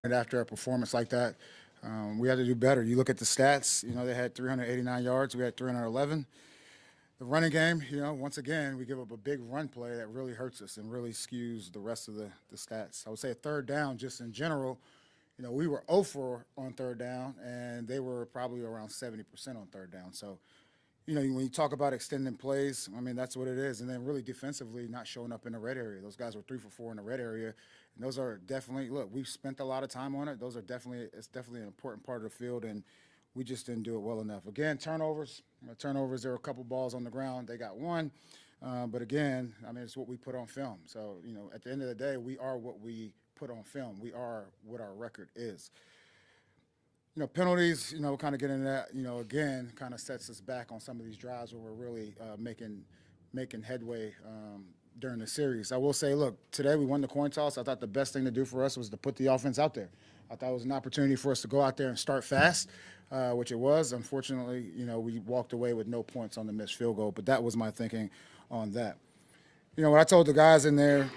after a performance like that. We had to do better. You look at the stats, they had 389 yards, we had 311. The running game, once again, we give up a big run play that really hurts us and really skews the rest of the stats. I would say a third down, just in general, we were 0 for on third down, and they were probably around 70% on third down. So, when you talk about extending plays, I mean, that's what it is. And then really defensively, not showing up in the red area. Those guys were 3 for 4 in the red area. And those are definitely, look, we've spent a lot of time on it. It's definitely an important part of the field, and we just didn't do it well enough. Again, turnovers, there were a couple balls on the ground. They got one. But again, I mean, it's what we put on film. So, at the end of the day, we are what we put on film. We are what our record is. Penalties, kind of getting into that, again, kind of sets us back on some of these drives where we're really making headway during the series. I will say, look, today we won the coin toss. I thought the best thing to do for us was to put the offense out there. I thought it was an opportunity for us to go out there and start fast, which it was. Unfortunately, we walked away with no points on the missed field goal, but that was my thinking on that. What I told the guys in there,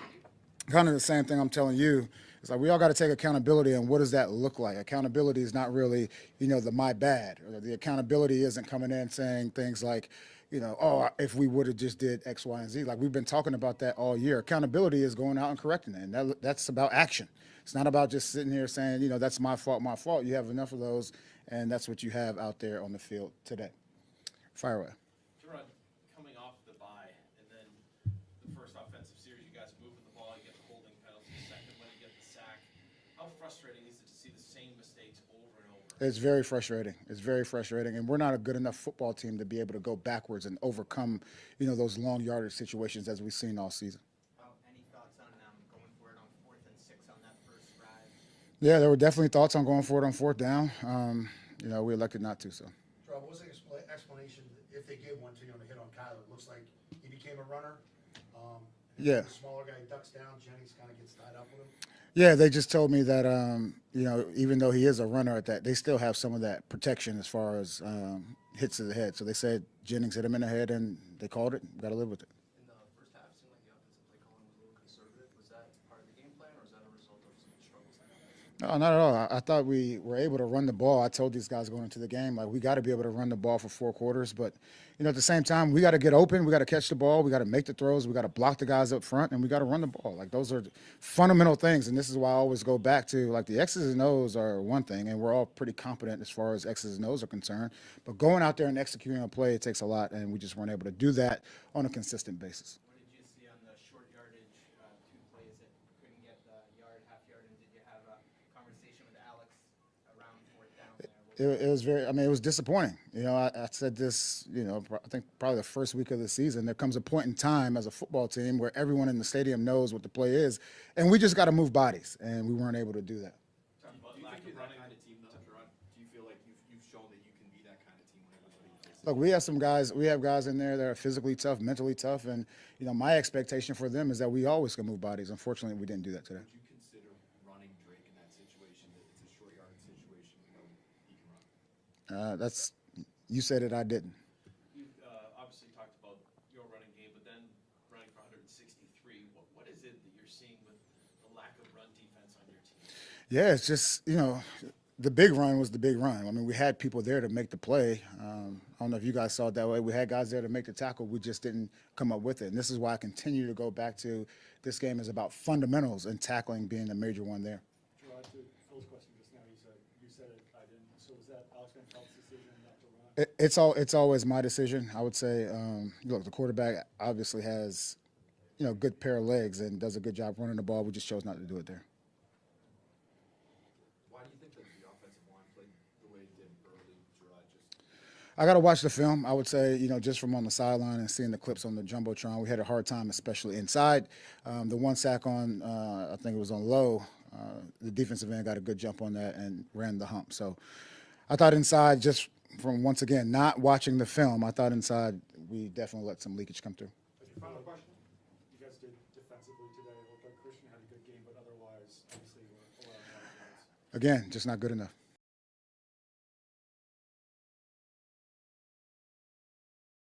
kind of the same thing I'm telling you. It's like we all got to take accountability, and what does that look like? Accountability is not really, the my bad. Or the accountability isn't coming in saying things like, oh, if we would have just did X, Y, and Z. Like we've been talking about that all year. Accountability is going out and correcting it, and that's about action. It's not about just sitting here saying, that's my fault, my fault. You have enough of those, and that's what you have out there on the field today. Fire away. Jerod, coming off the bye, and then the first offensive series, you guys moving the ball, you get the holding penalty, second one, you get the sack. How frustrating is it to see the same mistakes over and over? It's very frustrating. It's very frustrating, and we're not a good enough football team to be able to go backwards and overcome, those long yardage situations as we've seen all season. Any thoughts on going for it on 4th and 6 on that first drive? Yeah, there were definitely thoughts on going for it on 4th down. We elected not to. So. What was the explanation if they gave one to you on a hit on Kyler? It looks like he became a runner. Yeah. The smaller guy ducks down. Jennings kind of gets tied up with him. Yeah, they just told me that even though he is a runner at that, they still have some of that protection as far as hits to the head. So they said Jennings hit him in the head, and they called it. Got to live with it. In the first half, it seemed like the offensive play calling was a little conservative. Was that part of the game plan, or is that a result of some struggles? No, not at all. I thought we were able to run the ball. I told these guys going into the game, like, we got to be able to run the ball for 4 quarters. But, at the same time, we got to get open. We got to catch the ball. We got to make the throws. We got to block the guys up front, and we got to run the ball. Like, those are fundamental things, and this is why I always go back to, like, the X's and O's are one thing, and we're all pretty competent as far as X's and O's are concerned. But going out there and executing a play, it takes a lot, and we just weren't able to do that on a consistent basis. What did you see on the short yardage 2 plays that couldn't get the half yard, and did you have a conversation with Alex around 4th down there? It was it was disappointing. I said this, I think probably the first week of the season. There comes a point in time as a football team where everyone in the stadium knows what the play is, and we just got to move bodies, and we weren't able to do that. Do you think you're that kind of team, though, Jerod? Do you feel like you've shown that you can be that kind of team when everybody knows? Look, we have guys in there that are physically tough, mentally tough, and, my expectation for them is that we always can move bodies. Unfortunately, we didn't do that today. Would you consider running Drake in that situation? That it's a short yard situation, he can run? You said it, I didn't. You obviously talked about your running game, but then running for 163. What is it that you're seeing with the lack of run defense on your team? Yeah, it's just, the big run was the big run. I mean, we had people there to make the play. I don't know if you guys saw it that way. We had guys there to make the tackle. We just didn't come up with it. And this is why I continue to go back to this game is about fundamentals and tackling being the major one there. Jerod, to Phil's question just now, you said it, I didn't. So was that Alex Van Pelt's decision not to run? It's always my decision. I would say, look, the quarterback obviously has, good pair of legs and does a good job running the ball. We just chose not to do it there. Why do you think that the offensive line played the way it did early, Jerod? I got to watch the film. I would say, just from on the sideline and seeing the clips on the Jumbotron, we had a hard time, especially inside. The one sack on, I think it was on Lowe, the defensive end got a good jump on that and ran the hump. So I thought inside, just from, once again, not watching the film, I thought inside we definitely let some leakage come through. As your final question, you guys did defensively today. It looked like Christian had a good game, but otherwise, obviously, you were allowing a lot of points. Again, just not good enough.